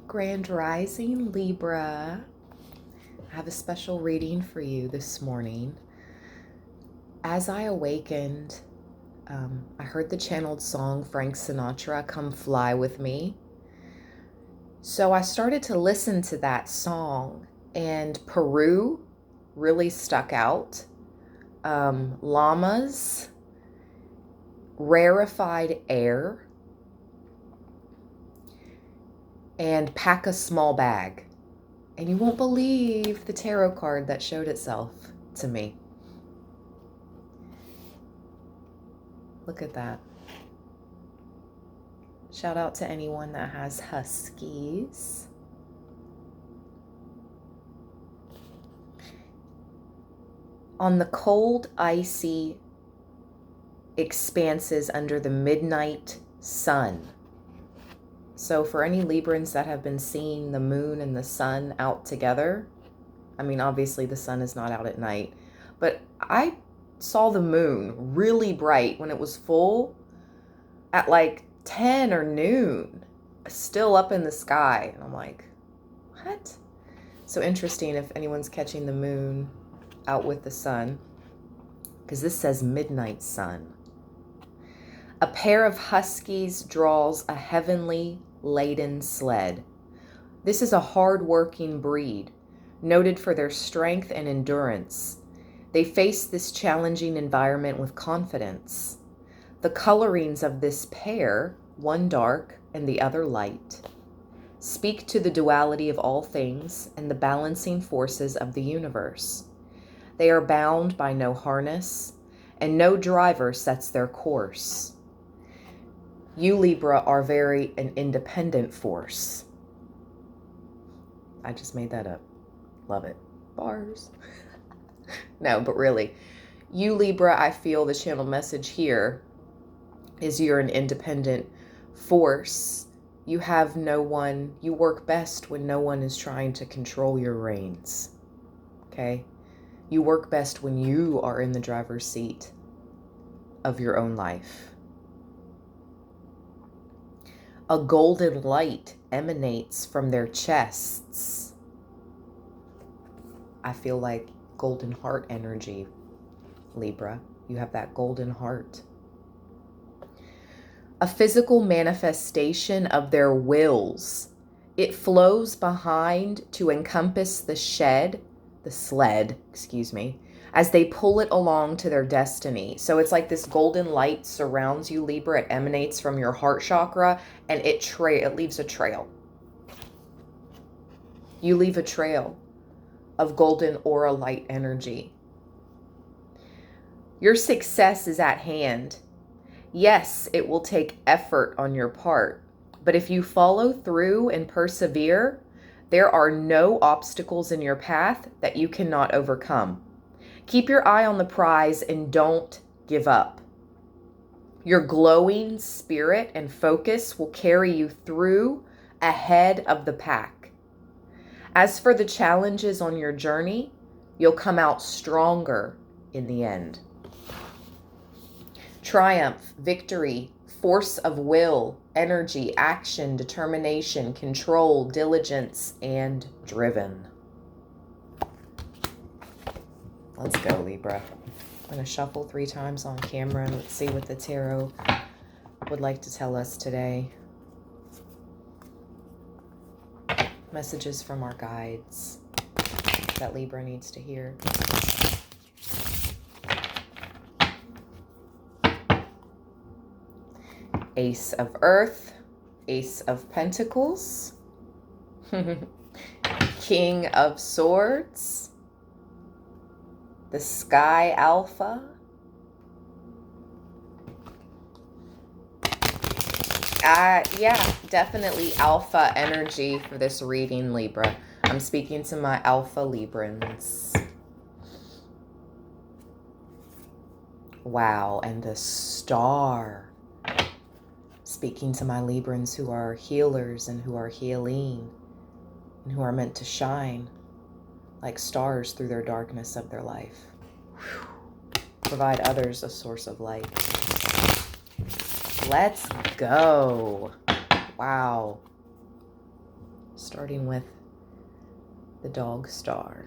Grand Rising, Libra. I have a special reading for you this morning. As I awakened, I heard the channeled song Frank Sinatra, Come Fly With Me. So I started to listen to that song, and Peru really stuck out. Llamas, rarefied air, and pack a small bag. And you won't believe the tarot card that showed itself to me. Look at that. Shout out to anyone that has huskies. On the cold, icy expanses under the midnight sun. So for any Librans that have been seeing the moon and the sun out together, I mean, obviously the sun is not out at night, but I saw the moon really bright when it was full at like 10 or noon, still up in the sky. And I'm like, what? So interesting if anyone's catching the moon out with the sun, because this says midnight sun. A pair of huskies draws a heavenly laden sled. This is a hard-working breed, noted for their strength and endurance. They face this challenging environment with confidence. The colorings of this pair, one dark and the other light, speak to the duality of all things and the balancing forces of the universe. They are bound by no harness, and no driver sets their course. You, Libra, are very an independent force. I just made that up. Love it. Bars. No, but really, you, Libra, I feel the channel message here is you're an independent force. You have no one, you work best when no one is trying to control your reins. Okay? You work best when you are in the driver's seat of your own life. A golden light emanates from their chests. I feel like golden heart energy, Libra. You have that golden heart. A physical manifestation of their wills. It flows behind to encompass the sled, as they pull it along to their destiny. So it's like this golden light surrounds you, Libra. It emanates from your heart chakra, and it leaves a trail. You leave a trail of golden aura light energy. Your success is at hand. Yes, it will take effort on your part, but if you follow through and persevere, there are no obstacles in your path that you cannot overcome. Keep your eye on the prize and don't give up. Your glowing spirit and focus will carry you through ahead of the pack. As for the challenges on your journey, you'll come out stronger in the end. Triumph, victory, force of will, energy, action, determination, control, diligence, and driven. Let's go, Libra. I'm going to shuffle 3 times on camera and let's see what the tarot would like to tell us today. Messages from our guides that Libra needs to hear. Ace of Earth, Ace of Pentacles, King of Swords, the Sky Alpha, yeah, definitely alpha energy for this reading, Libra. I'm speaking to my alpha Librans. Wow, and the Star. Speaking to my Librans who are healers and who are healing and who are meant to shine like stars through their darkness of their life. Provide others a source of light. Let's go. Wow. starting with the dog star.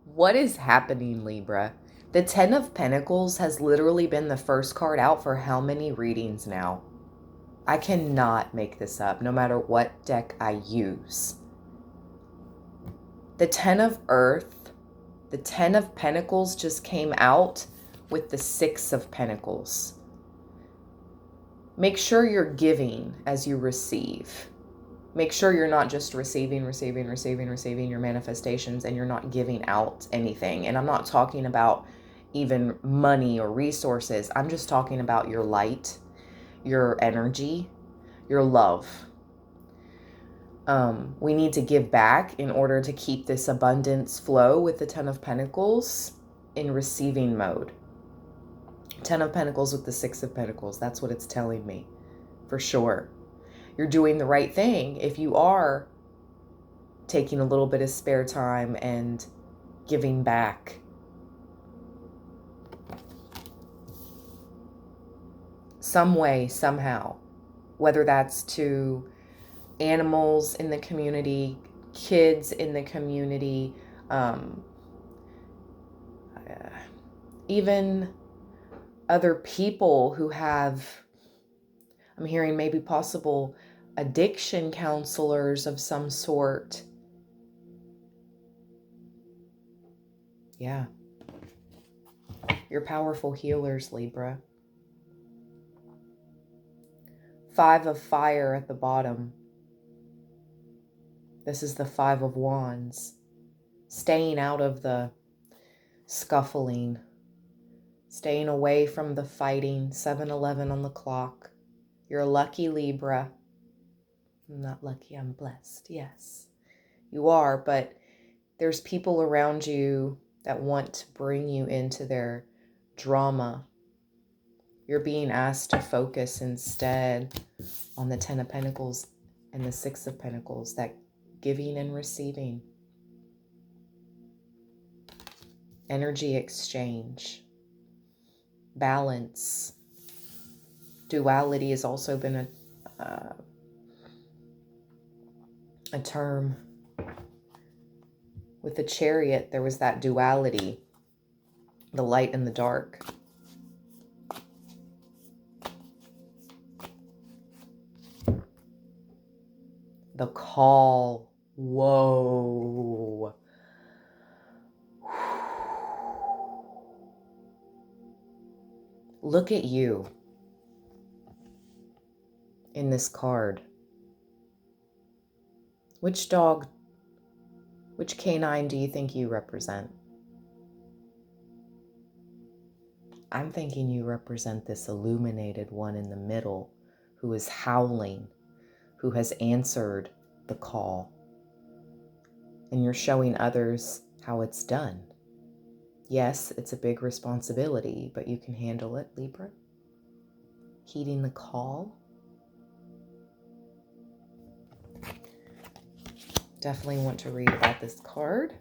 What is happening, Libra? The 10 of Pentacles has literally been the first card out for how many readings now? I cannot make this up, no matter what deck I use. The 10 of Earth, the 10 of Pentacles just came out with the 6 of Pentacles. Make sure you're giving as you receive. Make sure you're not just receiving your manifestations and you're not giving out anything. And I'm not talking about even money or resources. I'm just talking about your light, your energy, your love. We need to give back in order to keep this abundance flow with the 10 of Pentacles in receiving mode. 10 of Pentacles with the 6 of Pentacles. That's what it's telling me for sure. You're doing the right thing if you are taking a little bit of spare time and giving back. Some way, somehow. Whether that's to animals in the community, kids in the community, even other people who have, I'm hearing maybe possible addiction counselors of some sort. Yeah. You're powerful healers, Libra. 5 of Fire at the bottom. This is the 5 of Wands. Staying out of the scuffling. Staying away from the fighting. 7:11 on the clock. You're lucky, Libra. I'm not lucky, I'm blessed. Yes, you are, but there's people around you that want to bring you into their drama. You're being asked to focus instead on the 10 of Pentacles and the 6 of Pentacles, that giving and receiving. Energy exchange. Balance. Duality has also been a term. With the Chariot, there was that duality, the light and the dark. The call. Whoa. Look at you in this card. Which dog, which canine do you think you represent? I'm thinking you represent this illuminated one in the middle who is howling, who has answered the call. And you're showing others how it's done. Yes, it's a big responsibility, but you can handle it, Libra. Heeding the call. Definitely want to read about this card.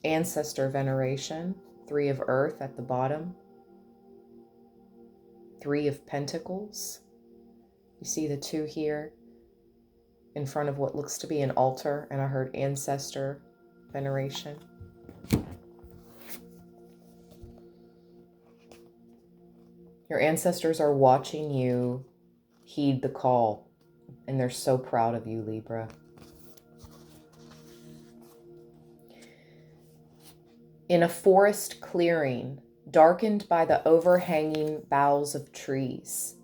Ancestor veneration. 3 of Earth at the bottom. 3 of Pentacles. You see the 2 here in front of what looks to be an altar, and I heard ancestor veneration. Your ancestors are watching you heed the call, and they're so proud of you, Libra. In a forest clearing, darkened by the overhanging boughs of trees,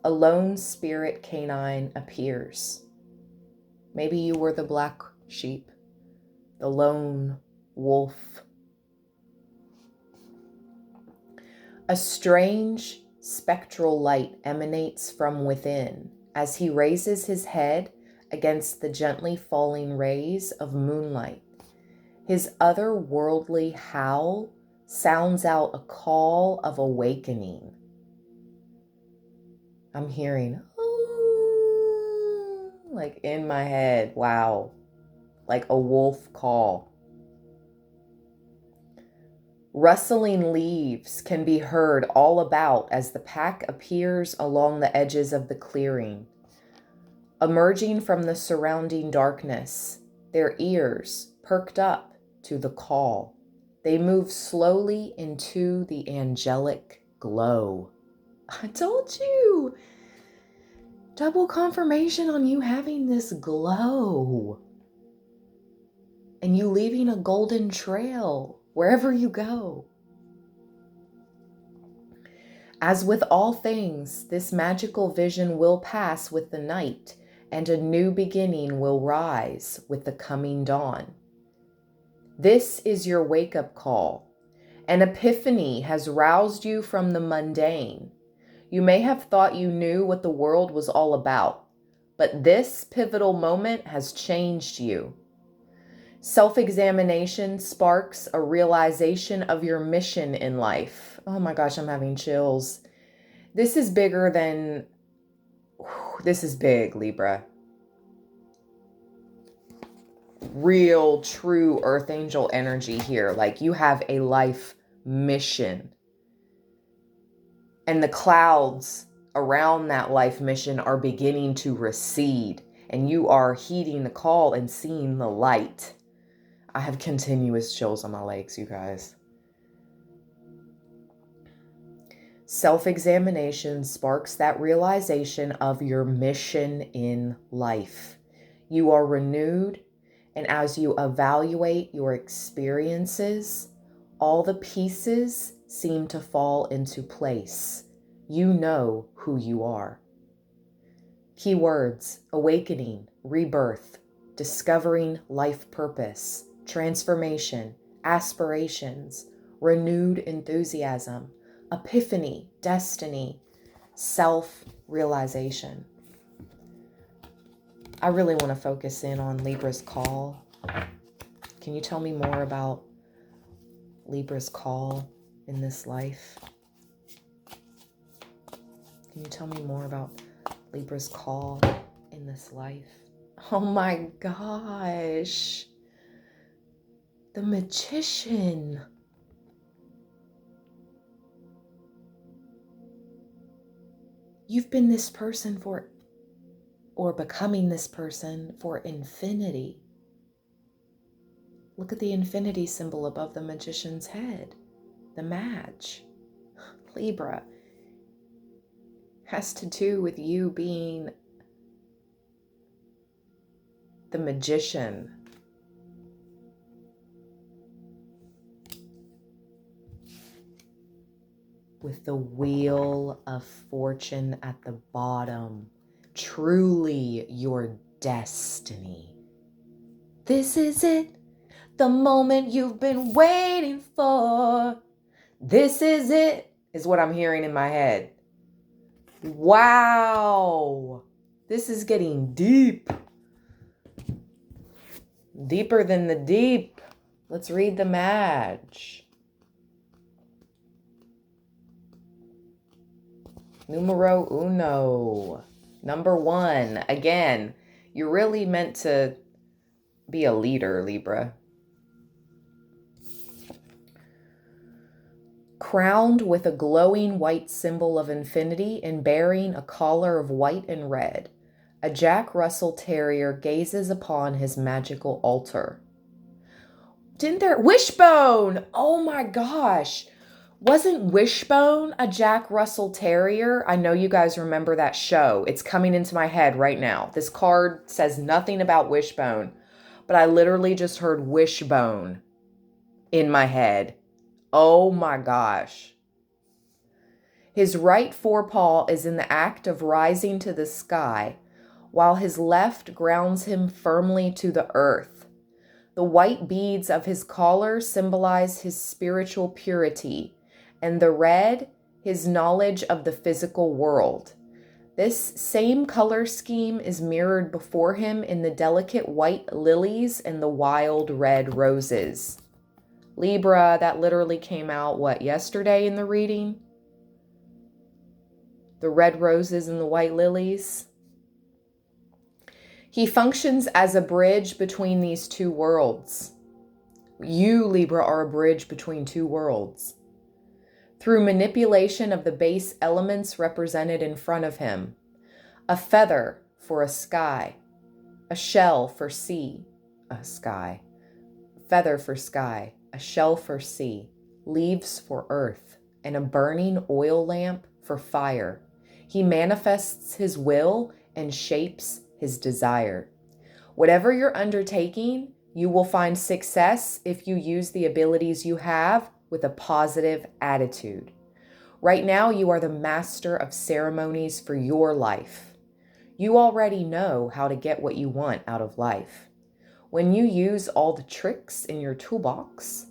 a lone spirit canine appears. Maybe you were the black sheep, the lone wolf. A strange spectral light emanates from within as he raises his head against the gently falling rays of moonlight. His otherworldly howl sounds out a call of awakening. I'm hearing, "Oh," like in my head. Wow. Like a wolf call. Rustling leaves can be heard all about as the pack appears along the edges of the clearing. Emerging from the surrounding darkness, their ears perked up to the call. They move slowly into the angelic glow. I told you! Double confirmation on you having this glow. And you leaving a golden trail wherever you go. As with all things, this magical vision will pass with the night, and a new beginning will rise with the coming dawn. This is your wake-up call. An epiphany has roused you from the mundane. You may have thought you knew what the world was all about, but this pivotal moment has changed you. Self-examination sparks a realization of your mission in life. Oh my gosh, I'm having chills. This is bigger than... This is big, Libra. Real, true earth angel energy here. Like you have a life mission. And the clouds around that life mission are beginning to recede. And you are heeding the call and seeing the light. I have continuous chills on my legs, you guys. Self-examination sparks that realization of your mission in life. You are renewed, and as you evaluate your experiences, all the pieces seem to fall into place. You know who you are. Keywords: awakening, rebirth, discovering life purpose, transformation, aspirations, renewed enthusiasm, epiphany, destiny, self-realization. I really want to focus in on Libra's call. Can you tell me more about Libra's call in this life? Can you tell me more about Libra's call in this life? Oh my gosh. The Magician. You've been this person for, or becoming this person for infinity. Look at the infinity symbol above the Magician's head. The Magi. Libra. Has to do with you being the magician. With the wheel of fortune at the bottom. Truly your destiny. This is it. The moment you've been waiting for. This is it, is what I'm hearing in my head. Wow. This is getting deep. Deeper than the deep. Let's read the Magi. Numero uno. Number one. Again, you're really meant to be a leader, Libra. Crowned with a glowing white symbol of infinity and bearing a collar of white and red, a Jack Russell Terrier gazes upon his magical altar. Didn't there... Wishbone! Oh my gosh! Wasn't Wishbone a Jack Russell Terrier? I know you guys remember that show. It's coming into my head right now. This card says nothing about Wishbone, but I literally just heard Wishbone in my head. Oh my gosh. His right forepaw is in the act of rising to the sky, while his left grounds him firmly to the earth. The white beads of his collar symbolize his spiritual purity, and the red, his knowledge of the physical world. This same color scheme is mirrored before him in the delicate white lilies and the wild red roses. Libra, that literally came out, yesterday in the reading? the red roses and the white lilies. He functions as a bridge between these two worlds. You, Libra, are a bridge between two worlds. Through manipulation of the base elements represented in front of him, a feather for a sky, a shell for sea, a sky, feather for sky, a shell for sea, leaves for earth, and a burning oil lamp for fire. He manifests his will and shapes his desire. Whatever you're undertaking, you will find success if you use the abilities you have with a positive attitude. Right now, you are the master of ceremonies for your life. You already know how to get what you want out of life. When you use all the tricks in your toolbox,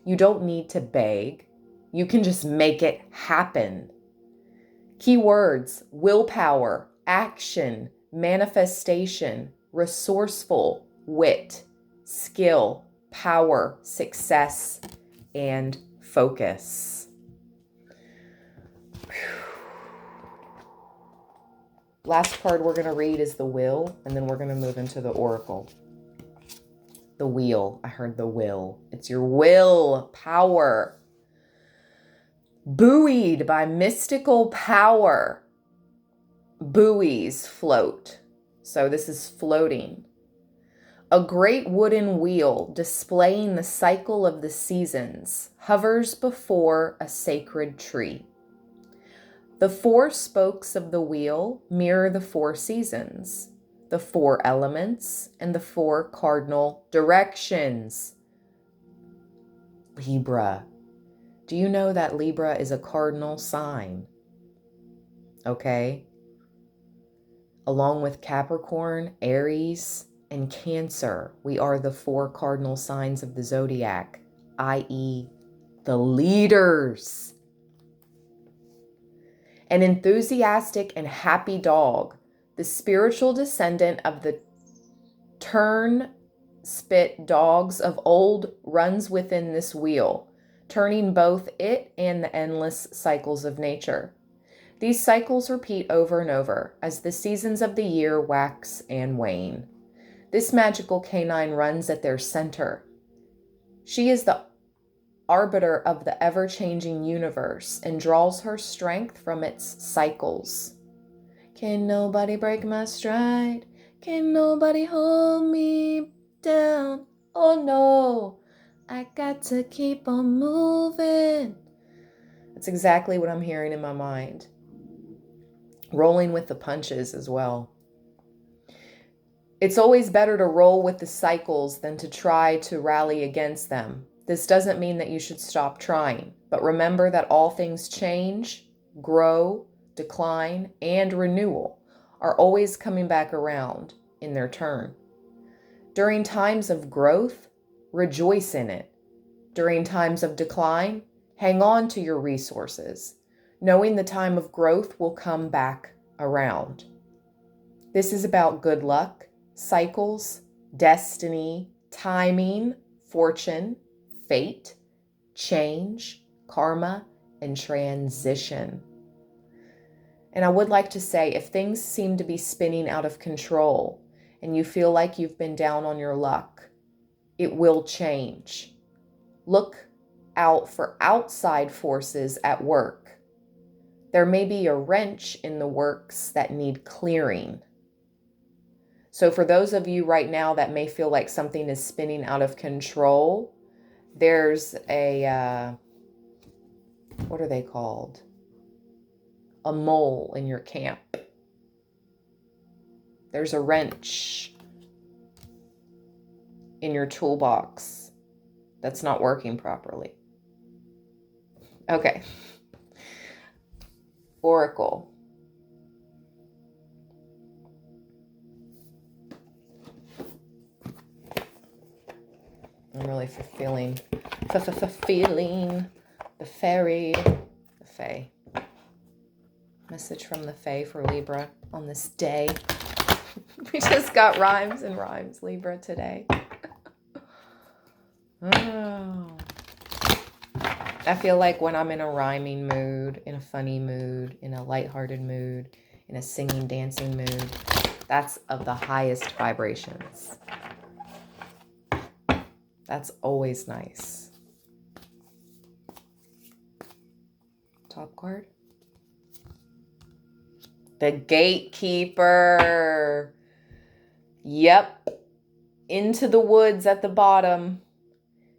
you don't need to beg. You can just make it happen. Keywords: willpower, action, manifestation, resourceful, wit, skill, power, success, and focus. Last card we're going to read is the Wheel, and then we're going to move into the Oracle. The Wheel. I heard the will. It's your will power. Buoyed by mystical power. Buoys float. So this is floating. A great wooden wheel displaying the cycle of the seasons hovers before a sacred tree. The four spokes of the wheel mirror the four seasons, the four elements, and the four cardinal directions. Libra. Do you know that Libra is a cardinal sign? Okay. Along with Capricorn, Aries, and Cancer, we are the four cardinal signs of the zodiac, i.e., the leaders. An enthusiastic and happy dog, the spiritual descendant of the turn-spit dogs of old, runs within this wheel, turning both it and the endless cycles of nature. These cycles repeat over and over as the seasons of the year wax and wane. This magical canine runs at their center. She is the arbiter of the ever-changing universe and draws her strength from its cycles. Can nobody break my stride? Can nobody hold me down? Oh no, I got to keep on moving. That's exactly what I'm hearing in my mind. Rolling with the punches as well. It's always better to roll with the cycles than to try to rally against them. This doesn't mean that you should stop trying, but remember that all things change, grow, decline, and renewal are always coming back around in their turn. During times of growth, rejoice in it. During times of decline, hang on to your resources, knowing the time of growth will come back around. This is about good luck, cycles, destiny, timing, fortune, fate, change, karma, and transition. And I would like to say, if things seem to be spinning out of control and you feel like you've been down on your luck, it will change. Look out for outside forces at work. There may be a wrench in the works that need clearing. So for those of you right now that may feel like something is spinning out of control, there's a, what are they called? A mole in your camp. There's a wrench in your toolbox that's not working properly. Okay. Oracle. I'm really feeling the fairy, the fae. Message from the fae for Libra on this day. We just got rhymes and rhymes, Libra, today. Oh. I feel like when I'm in a rhyming mood, in a funny mood, in a lighthearted mood, in a singing, dancing mood, that's of the highest vibrations. That's always nice. Top card. The Gatekeeper. Yep. Into the woods at the bottom.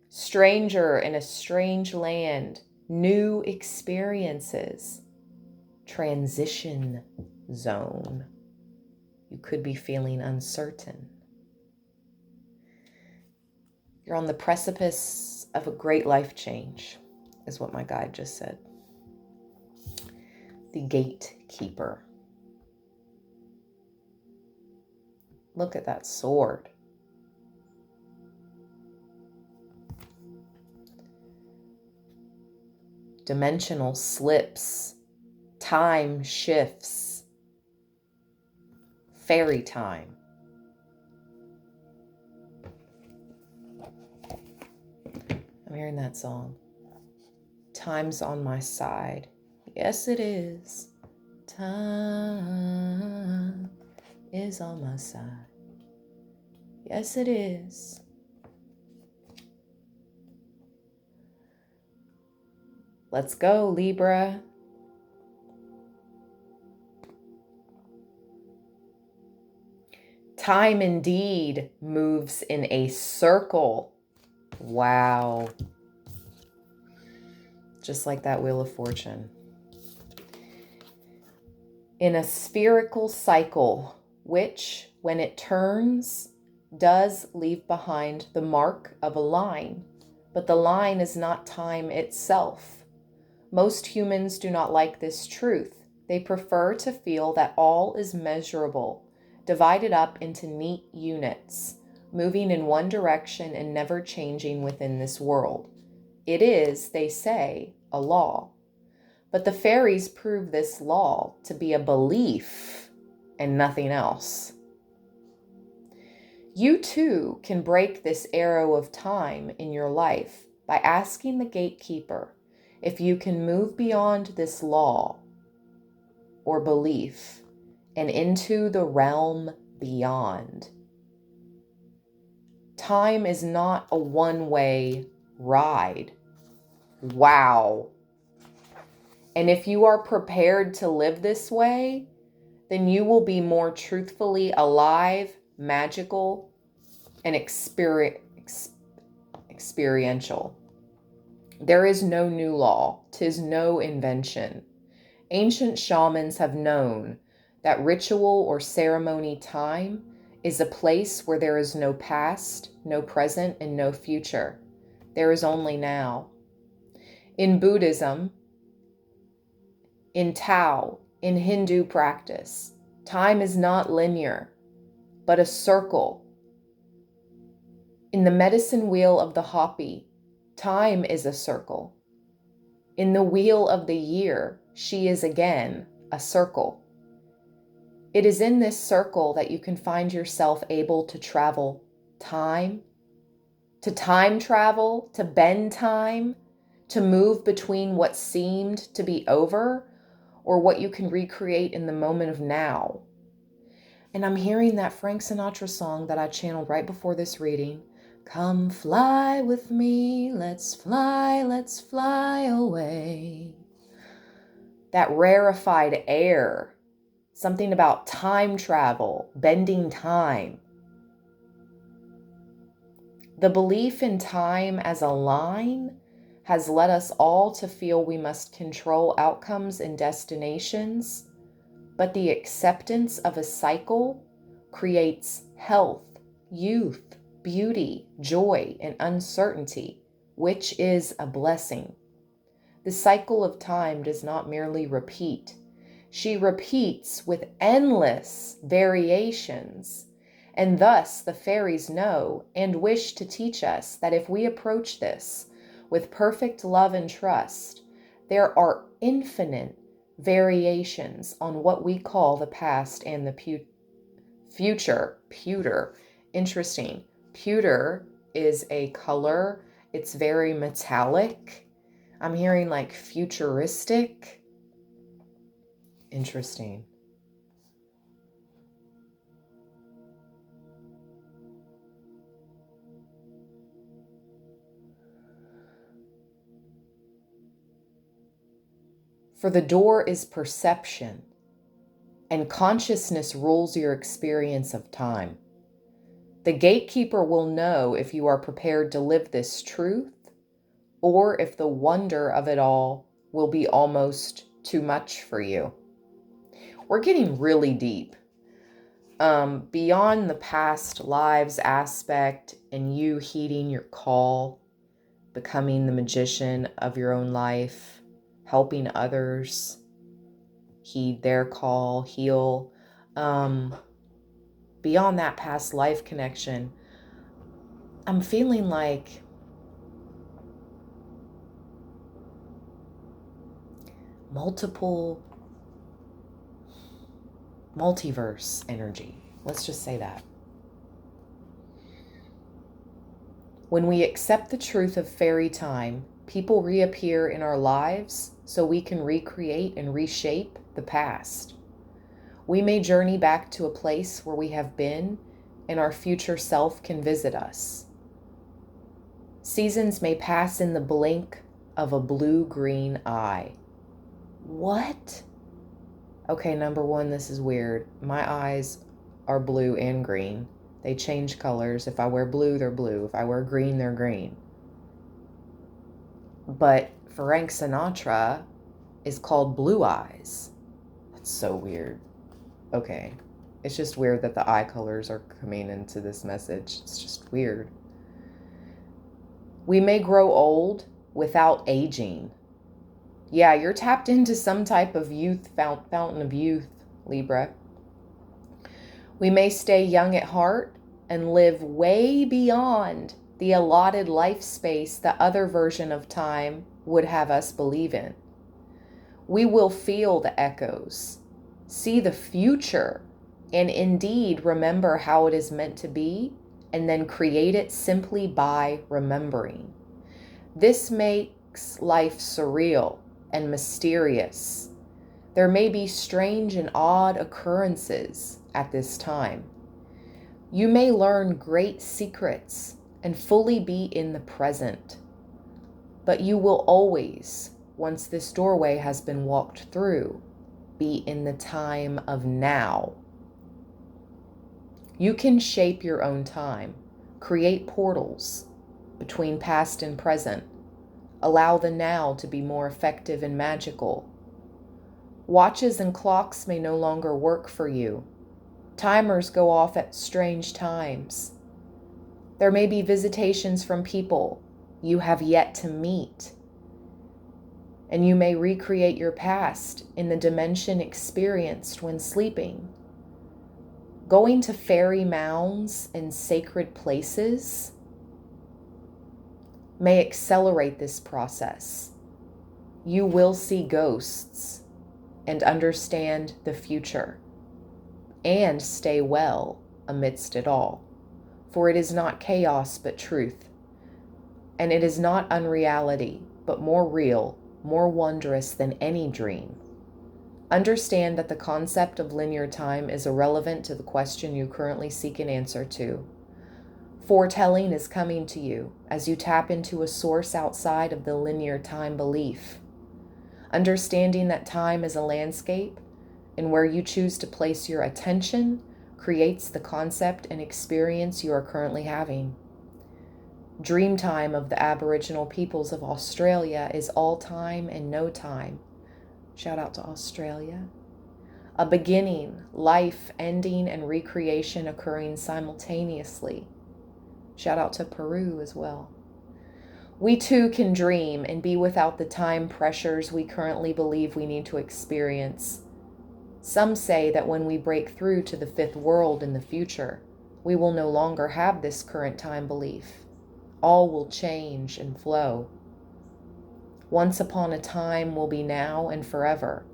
Stranger in a strange land. New experiences. Transition zone. You could be feeling uncertain. You're on the precipice of a great life change, is what my guide just said. The Gatekeeper. Look at that sword. Dimensional slips. Time shifts. Fairy time. I'm hearing that song. Time's on my side. Yes, it is. Time is on my side. Yes, it is. Let's go, Libra. Time indeed moves in a circle. Wow. Just like that Wheel of Fortune. In a spherical cycle, which, when it turns, does leave behind the mark of a line, but the line is not time itself. Most humans do not like this truth. They prefer to feel that all is measurable, divided up into neat units, moving in one direction and never changing within this world. It is, they say, a law. But the fairies prove this law to be a belief and nothing else. You too can break this arrow of time in your life by asking the Gatekeeper if you can move beyond this law or belief and into the realm beyond. Time is not a one-way ride. Wow. And if you are prepared to live this way, then you will be more truthfully alive, magical, and experiential. There is no new law, 'tis no invention. Ancient shamans have known that ritual or ceremony time is a place where there is no past, no present, and no future. There is only now. In Buddhism, in Tao, in Hindu practice, time is not linear, but a circle. In the medicine wheel of the Hopi, time is a circle. In the wheel of the year, she is again a circle. It is in this circle that you can find yourself able to travel time, to time travel, to bend time, to move between what seemed to be over or what you can recreate in the moment of now. And I'm hearing that Frank Sinatra song that I channeled right before this reading. Come fly with me, let's fly away. That rarefied air, something about time travel, bending time. The belief in time as a line has led us all to feel we must control outcomes and destinations, but the acceptance of a cycle creates health, youth, beauty, joy, and uncertainty, which is a blessing. The cycle of time does not merely repeat. She repeats with endless variations, and thus the fairies know and wish to teach us that if we approach this with perfect love and trust, there are infinite variations on what we call the past and the future. Pewter. Interesting. Pewter is a color. It's very metallic. I'm hearing like futuristic. Interesting. For the door is perception, and consciousness rules your experience of time. The gatekeeper will know if you are prepared to live this truth, or if the wonder of it all will be almost too much for you. We're getting really deep. Beyond the past lives aspect and you heeding your call, becoming the magician of your own life, helping others heed their call, heal. Beyond that past life connection, I'm feeling like multiverse energy. Let's just say that. When we accept the truth of fairy time, people reappear in our lives so we can recreate and reshape the past. We may journey back to a place where we have been, and our future self can visit us. Seasons may pass in the blink of a blue-green eye. What? Okay, number one, this is weird. My eyes are blue and green. They change colors. If I wear blue, they're blue. If I wear green, they're green. But Frank Sinatra is called Blue Eyes. That's so weird. Okay. It's just weird that the eye colors are coming into this message. It's just weird. We may grow old without aging. Yeah, you're tapped into some type of youth, fountain of youth, Libra. We may stay young at heart and live way beyond the allotted life space the other version of time would have us believe in. We will feel the echoes, see the future, and indeed remember how it is meant to be, and then create it simply by remembering. This makes life surreal and mysterious. There may be strange and odd occurrences at this time. You may learn great secrets and fully be in the present, but you will always, once this doorway has been walked through, be in the time of now. You can shape your own time, create portals between past and present, allow the now to be more effective and magical. Watches and clocks may no longer work for you. Timers go off at strange times. There may be visitations from people you have yet to meet. And you may recreate your past in the dimension experienced when sleeping. Going to fairy mounds and sacred places may accelerate this process. You will see ghosts and understand the future, and stay well amidst it all. For it is not chaos but truth, and it is not unreality but more real, more wondrous than any dream. Understand that the concept of linear time is irrelevant to the question you currently seek an answer to. Foretelling is coming to you as you tap into a source outside of the linear time belief. Understanding that time is a landscape, and where you choose to place your attention creates the concept and experience you are currently having. Dreamtime of the Aboriginal peoples of Australia is all time and no time. Shout out to Australia. A beginning, life, ending, and recreation occurring simultaneously. Shout out to Peru as well. We too can dream and be without the time pressures we currently believe we need to experience. Some say that when we break through to the fifth world in the future, we will no longer have this current time belief. All will change and flow. Once upon a time will be now and forever.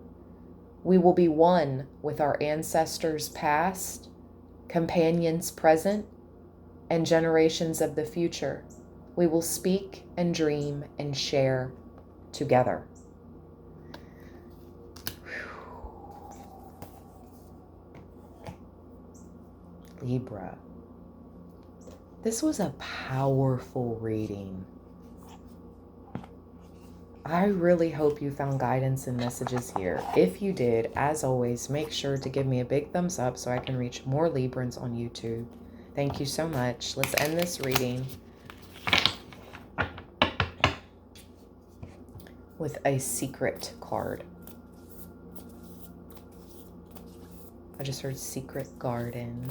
We will be one with our ancestors past, companions present, and generations of the future. We will speak and dream and share. together. Libra. This was a powerful reading. I really hope you found guidance and messages here. If you did, as always, make sure to give me a big thumbs up so I can reach more Librans on YouTube. Thank you so much. Let's end this reading with a secret card. I just heard secret garden.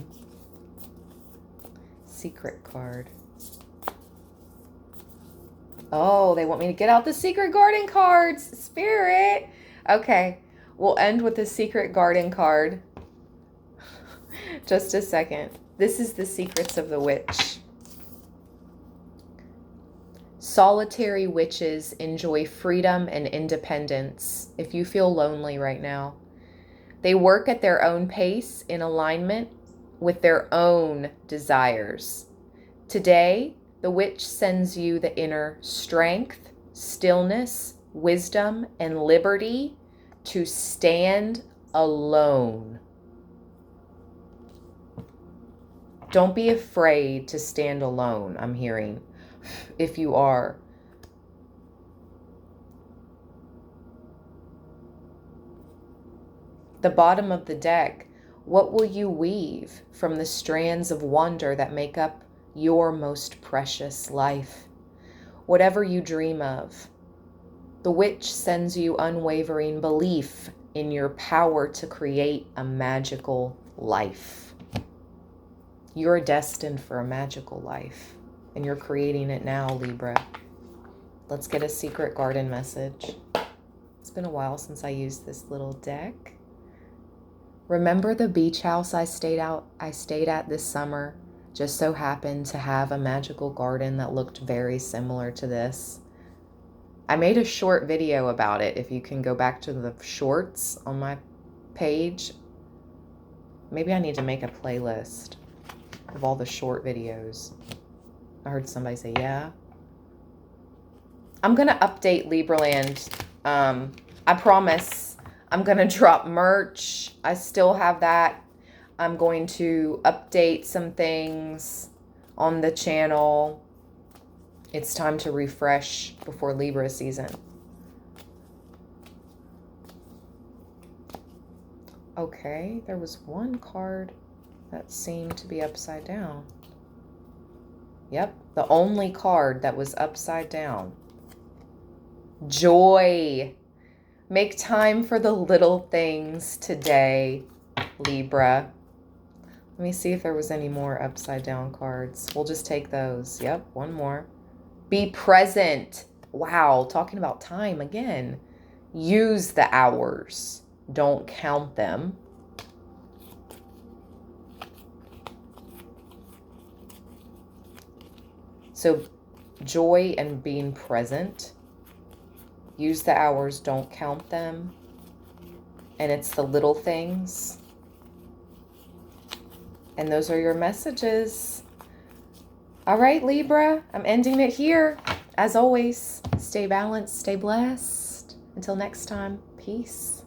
Secret card. Oh, they want me to get out the secret garden cards. Spirit. Okay, we'll end with the secret garden card. Just a second. This is the secrets of the witch. Solitary witches enjoy freedom and independence. If you feel lonely right now, they work at their own pace in alignment with their own desires. Today, the witch sends you the inner strength, stillness, wisdom, and liberty to stand alone. Don't be afraid to stand alone, I'm hearing, if you are. The bottom of the deck, what will you weave from the strands of wonder that make up your most precious life? Whatever you dream of, the witch sends you unwavering belief in your power to create a magical life. You're destined for a magical life, and you're creating it now, Libra. Let's get a secret garden message. It's been a while since I used this little deck. Remember the beach house I stayed at this summer? Just so happened to have a magical garden that looked very similar to this. I made a short video about it. If you can go back to the shorts on my page. Maybe I need to make a playlist of all the short videos. I heard somebody say, yeah. I'm going to update Libraland. I promise. I'm going to drop merch. I still have that. I'm going to update some things on the channel. It's time to refresh before Libra season. Okay, there was one card that seemed to be upside down. Yep, the only card that was upside down. Joy. Make time for the little things today, Libra. Let me see if there was any more upside down cards. We'll just take those. Yep, one more. Be present. Wow, talking about time again. Use the hours. Don't count them. So joy and being present. Use the hours, don't count them. And it's the little things. And those are your messages. All right, Libra, I'm ending it here. As always, stay balanced, stay blessed. Until next time, peace.